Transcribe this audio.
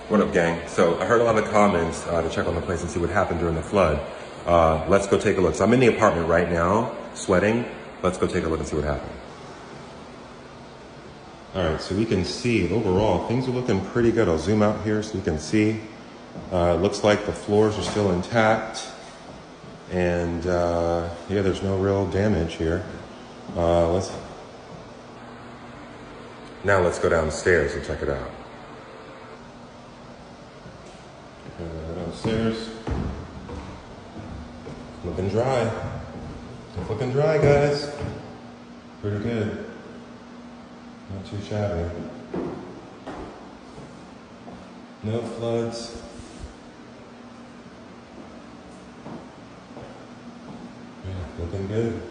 What up, gang? So I heard a lot of comments to check on the place and see what happened during the flood. Let's go take a look. So I'm in the apartment right now, sweating. Let's go take a look and see what happened. All right, so we can see overall things are looking pretty good. I'll zoom out here so you can see. It looks like the floors are still intact, and yeah, there's no real damage here. Now let's go downstairs and check it out. Downstairs. Looking dry. It's looking dry, guys. Pretty good. Not too shabby. No floods. Yeah, looking good.